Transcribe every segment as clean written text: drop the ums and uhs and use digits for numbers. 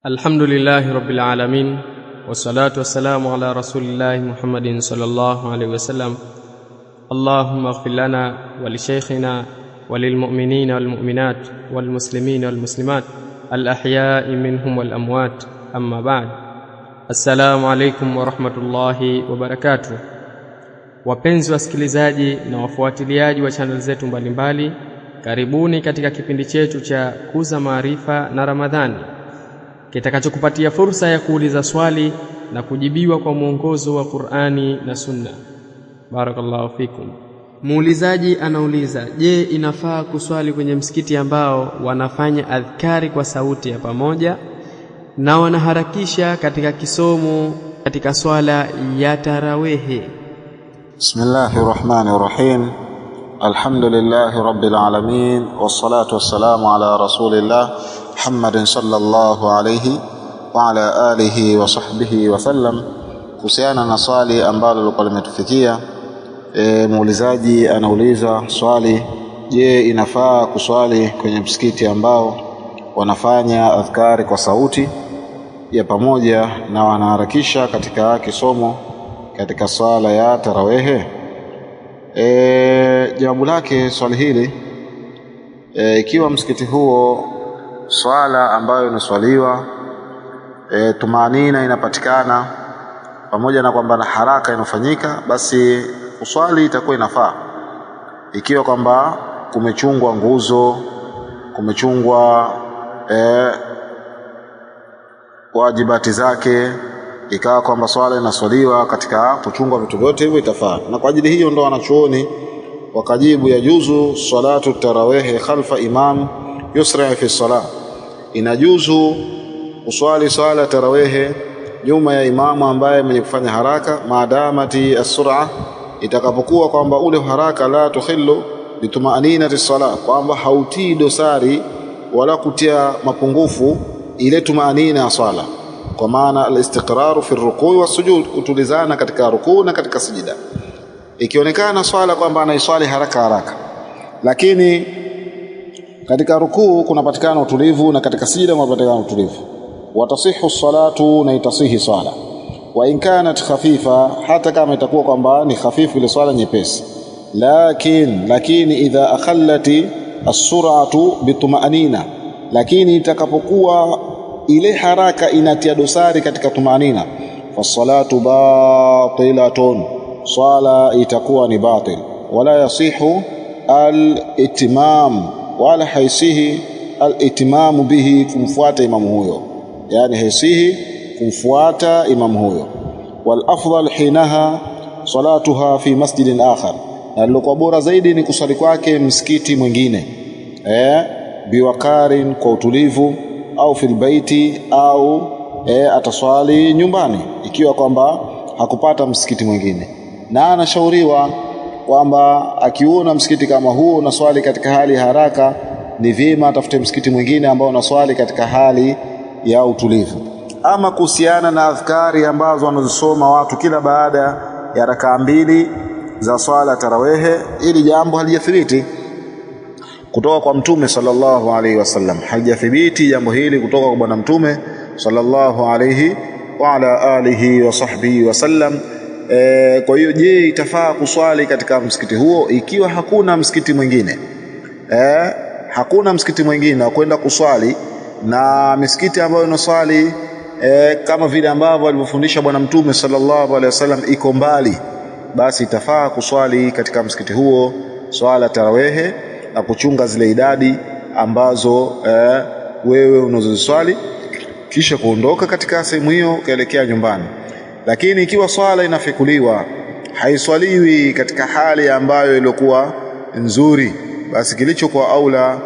Alhamdulillahi Rabbil Alamin, wassalatu wassalamu ala Rasulillahi Muhammadin sallallahu alaihi wasallam. Allahumma ighfir lana wa li shaykhina wa lil mu'minina wal mu'minat wal muslimina wal muslimat al ahya'i minhum wal amwat, amma ba'd. Assalamu alaikum wa rahmatullahi wa barakatuh. Wapenzi wasikilizaji na wafuatiliaji wa channel zetu mbalimbali, karibuni katika kipindi chetu cha Kuza Maarifa na Ramadhani, kitakachokupatia fursa ya kuuliza swali na kujibiwa kwa mwongozo wa Qur'ani na Sunna. Barakallahu fikum. Muulizaji anauliza, je, inafaa kuswali kwenye msikiti ambao wanafanya adhkari kwa sauti ya pamoja na wanaharakisha katika kisomo katika swala ya tarawehe? Bismillahirrahmanirrahim. Alhamdulillahi Rabbil Alamin, wassalatu wassalamu ala Rasulillah Muhammadin sallallahu alayhi wa ala alihi wa sahbihi wa sallam. Kuhusiana na swali ambalo lilikuwa limetufikia, muulizaji anauliza swali, je, inafaa kuswali kwenye msikiti ambao wanafanya adhkari kwa sauti ya pamoja na wanaharakisha katika kisomo katika swala ya tarawehe? Jawabu lake swali hili, ikiwa msikiti huo swala ambayo inaswaliwa tumanina inapatikana pamoja na kwamba na haraka inafanyika, basi uswali itakuwa inafaa. Ikiwa kwamba kumechungwa nguzo, kumechungwa wajibati zake, ikawa kwamba swala inaswaliwa katika kuchungwa vitu vyote hivyo, itafaa. Na kwa ajili hiyo ndo wanachuoni wakajibu yajuzu salatu tarawehe khalfa imam yusra fi salah, inajuzu uswali swala tarawehe nyuma ya imamu ambaye mwenye kufanya haraka, maadamati as-sur'a, itakapokuwa kwamba ule haraka la tukhillu bitumaninati as-salah, kwamba hautii dosari wala kutia mapungufu ile tumanina ya swala, kwa maana al-istiqraru fi ar-ruku' was-sujud, kutulizana katika rukuu na katika sijida. Ikionekana swala kwamba anaiswali haraka, lakini katika rukuu kunapatikana utulivu na katika sijida kunapatikana utulivu, watasihu salatu, na itasihi swala. Wa in kanat khafifa, hata kama itakuwa kwamba ni khafifu ile swala nyepesi, lakini idha akhallati as-sur'atu bitumanina, lakini itakapokuwa ile haraka inatia dosari katika tumanina, fasalatu batilatun, swala itakuwa ni batil. Wala yasihu al-itimam, wala haisihi al-itimamu bihi, kumfuata imamu huyo, yani haisihi kumfuata imamu huyo. Wal afdal hinaha salatuha fi masjidin akhar, na lilokuwa bora zaidi ni kusali kwake msikiti mwingine, biwakarin, kwa utulivu, au fil baiti, au ataswali nyumbani ikiwa kwamba hakupata msikiti mwingine. Na anashauriwa kwamba akiona msikiti kama huo unaswali katika hali ya haraka, ni vyema atafute msikiti mwingine ambao unaswali katika hali ya utulivu. Ama kuhusiana na adhkari ambazo wanazisoma watu kila baada ya rakaa mbili za swala tarawehe, ili jambo halijathibiti kutoka kwa Mtume sallallahu alaihi wasallam, halijathibiti jambo hili kutoka kwa bwana Mtume sallallahu alaihi wa ala alihi wa sahbihi wasallam. Kwa hiyo, je, itafaa kuswali katika msikiti huo ikiwa hakuna msikiti mwingine? Hakuna msikiti mwingine wa kwenda kuswali, na misikiti ambayo inaswali kama vile ambavyo alivyofundisha bwana Mtume sallallahu alaihi wasallam iko mbali, basi itafaa kuswali katika msikiti huo swala tarawehe na kuchunga zile idadi ambazo wewe unazoswali, kisha kuondoka katika sehemu hiyo kuelekea nyumbani. Lakini ikiwa swala inafikuliwa, haiswaliwi katika hali ambayo ilikuwa nzuri, basi kilichokuwa aula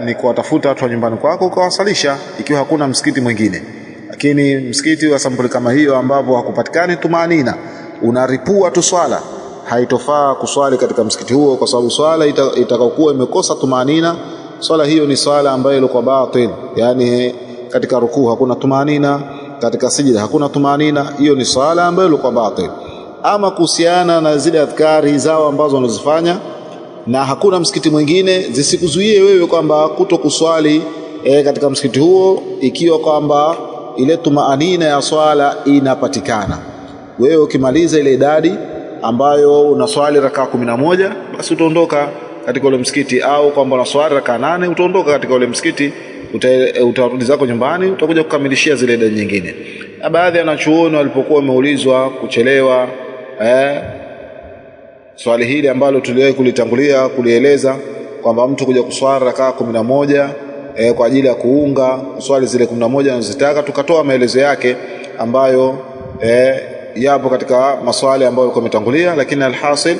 ni kuwatafuta watu wa nyumbani kwako ukawasalisha, ikiwa hakuna msikiti mwingine. Lakini msikiti wa sampuli kama hiyo ambapo hakupatikani tumanina, unaripua tu swala, haitofaa kuswali katika msikiti huo, kwa sababu swala itakayokuwa imekosa tumanina, swala hiyo ni swala ambayo ilikuwa batil. Yani katika rukuu hakuna tumanina, katika sijida hakuna tumanina, hiyo ni swala ambayo ilikuwa batil. Ama kuhusiana na zile adhkari zao ambazo wanazifanya na hakuna msikiti mwingine, zisikuzuie wewe kwamba kutokuswali katika msikiti huo ikiwa kwamba ile tumaanina ya swala inapatikana. Wewe ukimaliza ile idadi ambayo unaswali rakaa 11 basi utaondoka katika ule msikiti, au kwamba unaswali rakaa 8 utaondoka katika ule msikiti, utarudi zako nyumbani, utakuja kukamilishia zile idadi nyingine. Na baadhi ya wanachuoni walipokuwa wameulizwa kuchelewa swali hili ambalo tuliwahi kulitangulia kulieleza kwamba mtu kuja kuswali rakaa 11 kwa ajili ya kuunga kuswali zile 11 anazotaka, tukatoa maelezo yake ambayo yapo katika maswali ambayo yalikuwa yametangulia. Lakini alhasil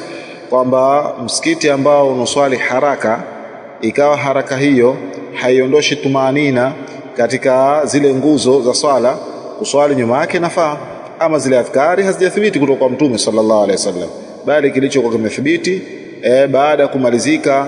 kwamba msikiti ambao unaswali haraka, ikawa haraka hiyo haiondoshi tumaanina katika zile nguzo za swala, kuswali nyuma yake nafaa. Ama zile adhkari hazijathibiti kutoka kwa Mtume sallallahu alaihi wasallam, bali kilichokuwa kimethibiti baada ya kumalizika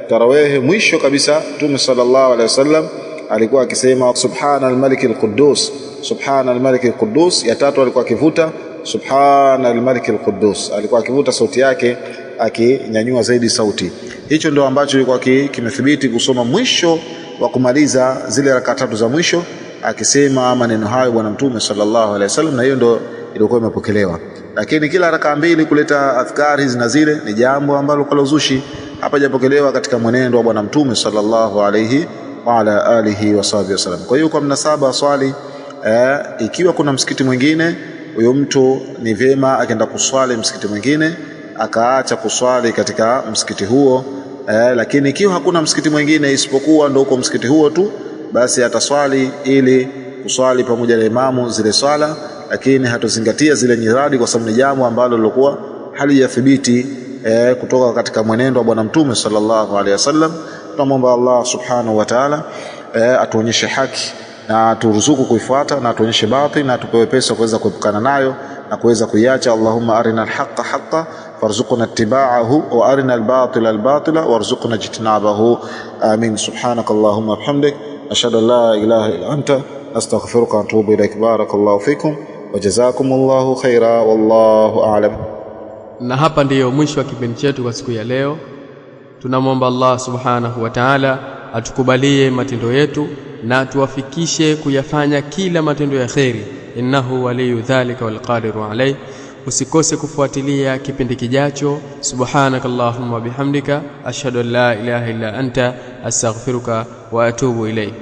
tarawehe mwisho kabisa, Mtume sallallahu alaihi wasallam alikuwa akisema subhanal malikil quddus, subhanal malikil quddus. Ya tatu alikuwa akivuta subhanal malikil quddus, alikuwa akivuta sauti yake akinyanyua zaidi sauti. Hicho ndio ambacho ilikuwa kimethibiti kusoma mwisho wa kumaliza zile rakaa tatu za mwisho, akisema maneno hayo bwana Mtume sallallahu alaihi wasallam, na hiyo ndio ilikuwa imepokelewa. Lakini kila rakaa mbili kuleta adhkari hizi na zile ni jambo ambalo kwa uzushi hapa japokelewa katika mwenendo wa bwana Mtume sallallahu alaihi wa ala alihi wa sahbihi wasallam. Kwa hiyo kwa mnasaba swali ikiwa kuna msikiti mwingine, huyo mtu ni vyema akaenda kuswali msikiti mwingine, akaacha kuswali katika msikiti huo. Lakini ikiwa hakuna msikiti mwingine isipokuwa ndio uko msikiti huo tu, basi ataswali ili kuswali pamoja na imamu zile swala, lakini hatozingatia zile nyiradi kwa sababu ni jambo ambalo lilikuwa halijathibiti kutoka katika mwenendo wa bwana Mtume sallallahu alaihi wasallam. Tunamwomba Allah subhanahu wa ta'ala atuonyeshe haki na aturuzuku kuifuata, na atuonyeshe batil na atupewe pesa kuweza kuepukana nayo na kuweza kuiacha. Allahumma arina al-haqqa haqqan warzuqna ittiba'ahu wa arina al-batila al-batila warzuqna ijtinabahu. Amin. Subhanakallahumma bihamdik ashhadu an la ilaha illa anta astaghfiruka wa atubu ilaik. Barakallahu fikum wa jazakumullahu khaira, wallahu a'lam. Na hapa ndiyo mwisho wa kipindi chetu kwa siku ya leo. Tunamwomba Allah subhanahu wa ta'ala atukubalie matendo yetu na tuwafikishe kuyafanya kila matendo ya kheri. Innahu waliyu dhalika wal qadiru alayh. Usikose kufuatilia kipindi kijacho. Subhanakallahumma bihamdika ashhadu an la ilaha illa anta astaghfiruka wa atubu ilaik.